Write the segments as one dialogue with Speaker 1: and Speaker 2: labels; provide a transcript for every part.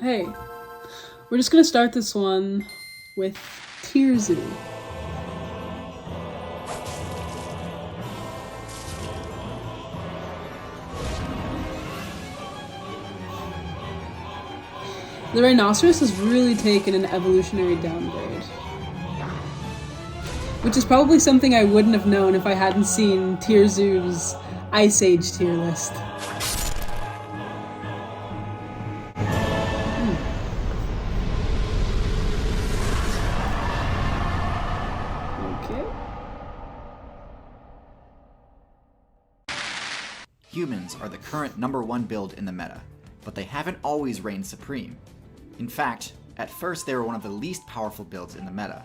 Speaker 1: Hey, we're just gonna start this one with Tierzoo. The rhinoceros has really taken an evolutionary downgrade. Which is probably something I wouldn't have known if I hadn't seen Tierzoo's Ice Age tier list. Okay.
Speaker 2: Humans are the current #1 build in the meta, but they haven't always reigned supreme. In fact, at first they were one of the least powerful builds in the meta,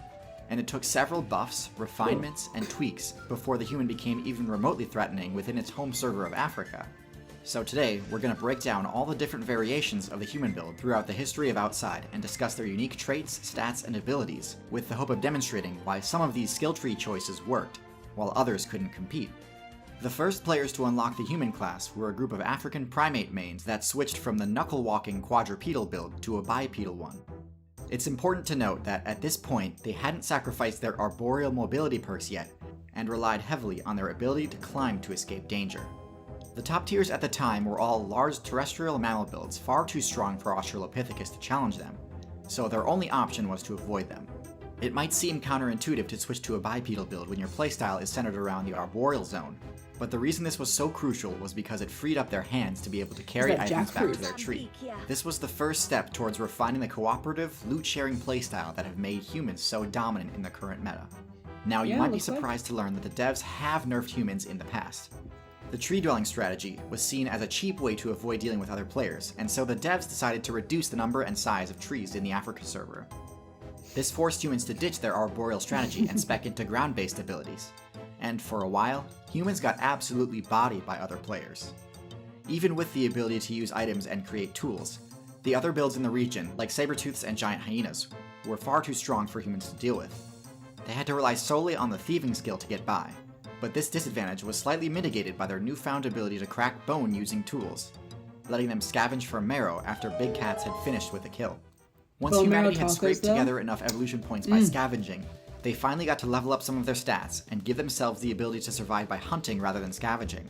Speaker 2: and it took several buffs, refinements, and tweaks before the human became even remotely threatening within its home server of Africa. So today, we're going to break down all the different variations of the human build throughout the history of Outside and discuss their unique traits, stats, and abilities, with the hope of demonstrating why some of these skill tree choices worked, while others couldn't compete. The first players to unlock the human class were a group of African primate mains that switched from the knuckle-walking quadrupedal build to a bipedal one. It's important to note that at this point, they hadn't sacrificed their arboreal mobility perks yet, and relied heavily on their ability to climb to escape danger. The top tiers at the time were all large terrestrial mammal builds far too strong for Australopithecus to challenge them, so their only option was to avoid them. It might seem counterintuitive to switch to a bipedal build when your playstyle is centered around the arboreal zone, but the reason this was so crucial was because it freed up their hands to be able to carry items back to their tree. This was the first step towards refining the cooperative, loot-sharing playstyle that have made humans so dominant in the current meta. Now you might be surprised to learn that the devs have nerfed humans in the past. The tree-dwelling strategy was seen as a cheap way to avoid dealing with other players, and so the devs decided to reduce the number and size of trees in the Africa server. This forced humans to ditch their arboreal strategy and spec into ground-based abilities. And for a while, humans got absolutely bodied by other players. Even with the ability to use items and create tools, the other builds in the region, like saber-tooths and giant hyenas, were far too strong for humans to deal with. They had to rely solely on the thieving skill to get by, but this disadvantage was slightly mitigated by their newfound ability to crack bone using tools, letting them scavenge for marrow after big cats had finished with a kill. Once humanity had scraped together enough evolution points by scavenging, they finally got to level up some of their stats and give themselves the ability to survive by hunting rather than scavenging.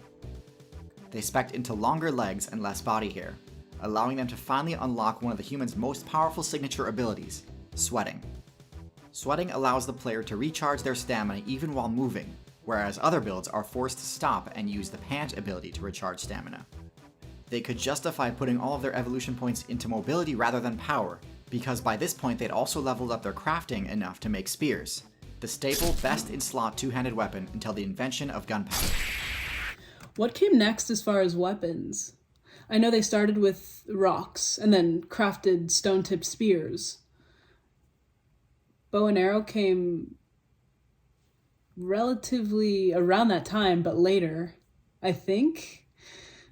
Speaker 2: They spec'd into longer legs and less body hair, allowing them to finally unlock one of the human's most powerful signature abilities, sweating. Sweating allows the player to recharge their stamina even while moving, whereas other builds are forced to stop and use the pant ability to recharge stamina. They could justify putting all of their evolution points into mobility rather than power, because by this point they'd also leveled up their crafting enough to make spears, the staple best-in-slot two-handed weapon until the invention of gunpowder.
Speaker 1: What came next as far as weapons? I know they started with rocks and then crafted stone-tipped spears. Bow and arrow came relatively around that time, but later, I think?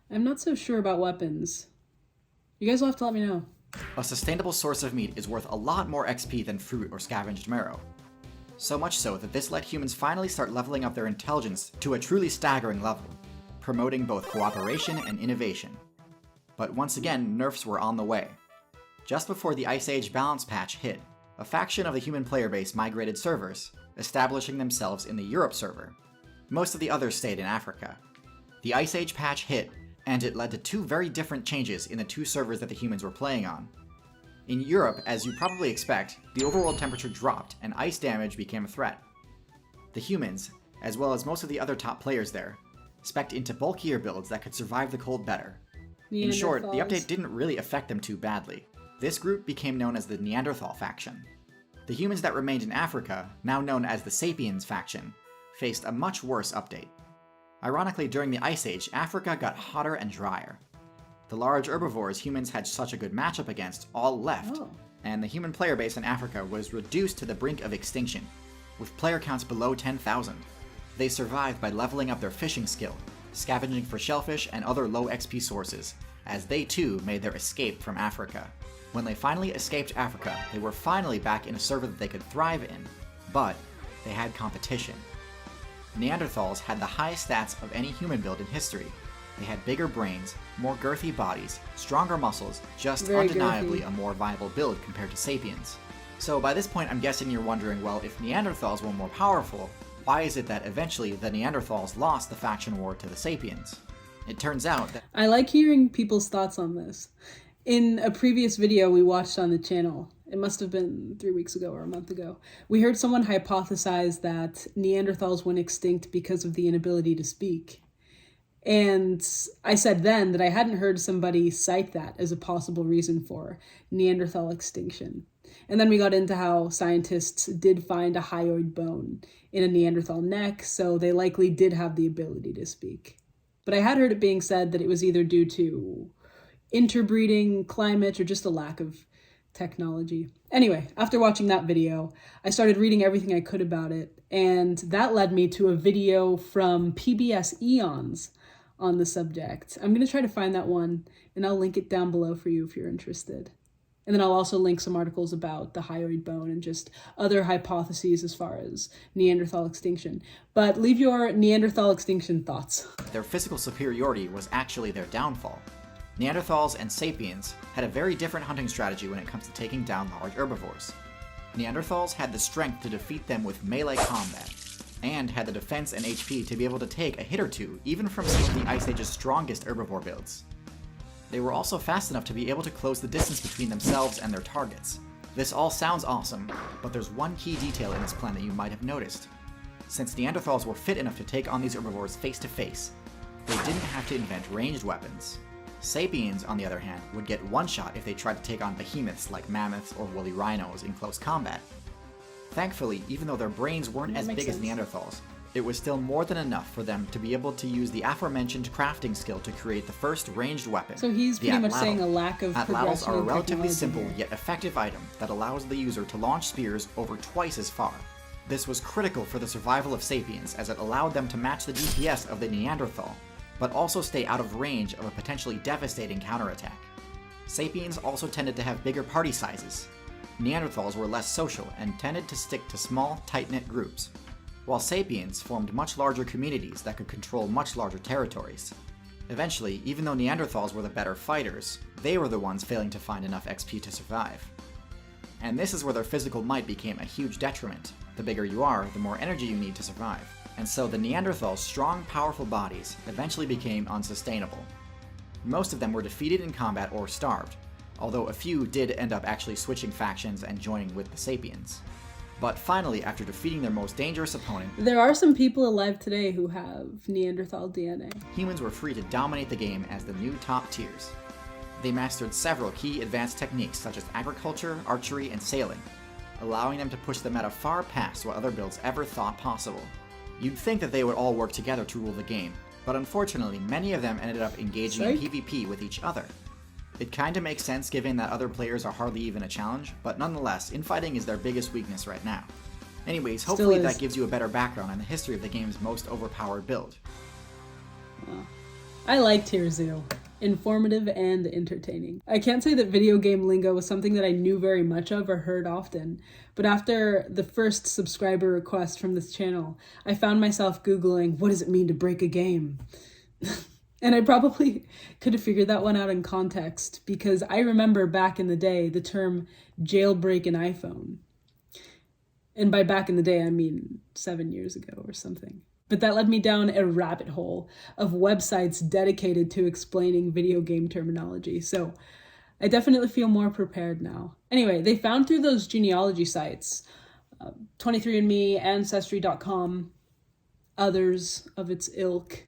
Speaker 1: I'm not so sure about weapons. You guys will have to let me know.
Speaker 2: A sustainable source of meat is worth a lot more XP than fruit or scavenged marrow. So much so that this let humans finally start leveling up their intelligence to a truly staggering level, promoting both cooperation and innovation. But once again, nerfs were on the way. Just before the Ice Age balance patch hit, a faction of the human player base migrated servers, establishing themselves in the Europe server. Most of the others stayed in Africa. The Ice Age patch hit, and it led to two very different changes in the two servers that the humans were playing on. In Europe, as you probably expect, the overworld temperature dropped and ice damage became a threat. The humans, as well as most of the other top players there, spec'd into bulkier builds that could survive the cold better. In short, the update didn't really affect them too badly. This group became known as the Neanderthal faction. The humans that remained in Africa, now known as the Sapiens faction, faced a much worse update. Ironically, during the Ice Age, Africa got hotter and drier. The large herbivores humans had such a good matchup against all left, and the human player base in Africa was reduced to the brink of extinction, with player counts below 10,000. They survived by leveling up their fishing skill, scavenging for shellfish and other low XP sources, as they too made their escape from Africa. When they finally escaped Africa, they were finally back in a server that they could thrive in, but they had competition. Neanderthals had the highest stats of any human build in history, They had bigger brains, more girthy bodies, stronger muscles, just
Speaker 1: Very
Speaker 2: undeniably
Speaker 1: girthy.
Speaker 2: a more viable build compared to Sapiens. So by this point I'm guessing you're wondering, well, if Neanderthals were more powerful, why is it that eventually the Neanderthals lost the faction war to the Sapiens? It turns out that
Speaker 1: I like hearing people's thoughts on this. In a previous video we watched on the channel, it must have been 3 weeks ago or a month ago, we heard someone hypothesize that Neanderthals went extinct because of the inability to speak. And I said then that I hadn't heard somebody cite that as a possible reason for Neanderthal extinction. And then we got into how scientists did find a hyoid bone in a Neanderthal neck, so they likely did have the ability to speak. But I had heard it being said that it was either due to interbreeding, climate, or just a lack of technology. Anyway, after watching that video, I started reading everything I could about it, and that led me to a video from PBS Eons on the subject. I'm going to try to find that one, and I'll link it down below for you if you're interested. And then I'll also link some articles about the hyoid bone and just other hypotheses as far as Neanderthal extinction. But leave your Neanderthal extinction thoughts.
Speaker 2: their physical superiority was actually their downfall. Neanderthals and Sapiens had a very different hunting strategy when it comes to taking down large herbivores. Neanderthals had the strength to defeat them with melee combat, and had the defense and HP to be able to take a hit or two, even from some of the Ice Age's strongest herbivore builds. They were also fast enough to be able to close the distance between themselves and their targets. This all sounds awesome, but there's one key detail in this plan that you might have noticed. Since Neanderthals were fit enough to take on these herbivores face to face, they didn't have to invent ranged weapons. Sapiens, on the other hand, would get one shot if they tried to take on behemoths like mammoths or woolly rhinos in close combat. Thankfully, even though their brains weren't as big as Neanderthals, it was still more than enough for them to be able to use the aforementioned crafting skill to create the first ranged weapon.
Speaker 1: So he's
Speaker 2: the
Speaker 1: pretty much
Speaker 2: atlatl.
Speaker 1: saying a lack of
Speaker 2: Atlatls
Speaker 1: progression
Speaker 2: are a
Speaker 1: in
Speaker 2: relatively
Speaker 1: technology
Speaker 2: simple
Speaker 1: here.
Speaker 2: yet effective item that allows the user to launch spears over twice as far. This was critical for the survival of Sapiens, as it allowed them to match the DPS of the Neanderthal, but also stay out of range of a potentially devastating counterattack. Sapiens also tended to have bigger party sizes. Neanderthals were less social and tended to stick to small, tight-knit groups, while Sapiens formed much larger communities that could control much larger territories. Eventually, even though Neanderthals were the better fighters, they were the ones failing to find enough XP to survive. And this is where their physical might became a huge detriment. The bigger you are, the more energy you need to survive. And so the Neanderthals' strong, powerful bodies eventually became unsustainable. Most of them were defeated in combat or starved, although a few did end up actually switching factions and joining with the Sapiens. But finally, after defeating their most dangerous opponent,
Speaker 1: There are some people alive today who have Neanderthal DNA.
Speaker 2: humans were free to dominate the game as the new top tiers. They mastered several key advanced techniques such as agriculture, archery, and sailing, allowing them to push the meta far past what other builds ever thought possible. You'd think that they would all work together to rule the game, but unfortunately many of them ended up engaging in
Speaker 1: Psych.
Speaker 2: PvP with each other. It kinda makes sense given that other players are hardly even a challenge, but nonetheless, infighting is their biggest weakness right now. Anyways, hopefully
Speaker 1: is.
Speaker 2: that gives you a better background on the history of the game's most overpowered build.
Speaker 1: I like Tierzoo. Informative and entertaining. I can't say that video game lingo was something that I knew very much of or heard often, but after the first subscriber request from this channel, I found myself Googling, what does it mean to break a game? And I probably could have figured that one out in context, because I remember back in the day the term jailbreak an iPhone. And by back in the day, I mean 7 years ago or something. But that led me down a rabbit hole of websites dedicated to explaining video game terminology. So I definitely feel more prepared now. Anyway, they found through those genealogy sites, 23andMe, Ancestry.com, others of its ilk,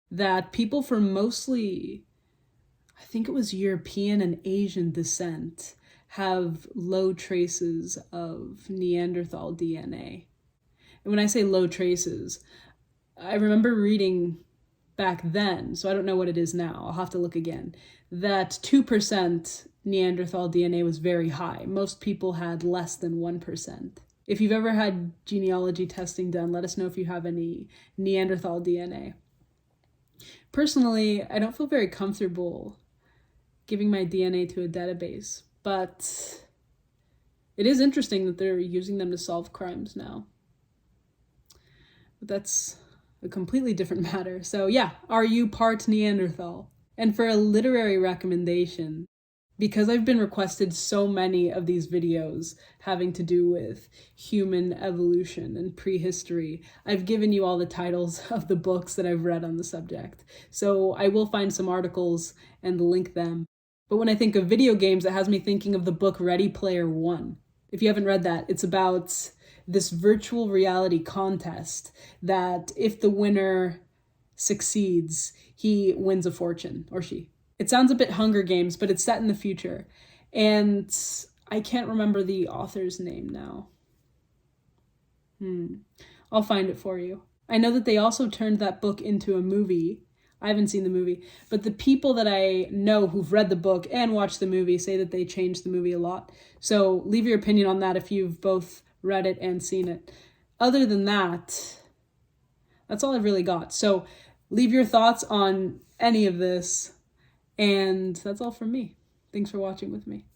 Speaker 1: that people from mostly, I think it was European and Asian descent, have low traces of Neanderthal DNA. And when I say low traces, I remember reading back then, so I don't know what it is now, I'll have to look again, that 2% Neanderthal DNA was very high. Most people had less than 1%. If you've ever had genealogy testing done, let us know if you have any Neanderthal DNA. Personally, I don't feel very comfortable giving my DNA to a database, but it is interesting that they're using them to solve crimes now. But a completely different matter. So yeah, are you part Neanderthal? And for a literary recommendation, because I've been requested so many of these videos having to do with human evolution and prehistory, I've given you all the titles of the books that I've read on the subject. So I will find some articles and link them. But when I think of video games, it has me thinking of the book Ready Player One. If you haven't read that, it's about this virtual reality contest that if the winner succeeds, he wins a fortune, or she. It sounds a bit Hunger Games, but it's set in the future. And I can't remember the author's name now. I'll find it for you. I know that they also turned that book into a movie. I haven't seen the movie, but the people that I know who've read the book and watched the movie say that they changed the movie a lot. So leave your opinion on that if you've both read it and seen it. Other than that, that's all I've really got. So leave your thoughts on any of this, and that's all from me. Thanks for watching with me.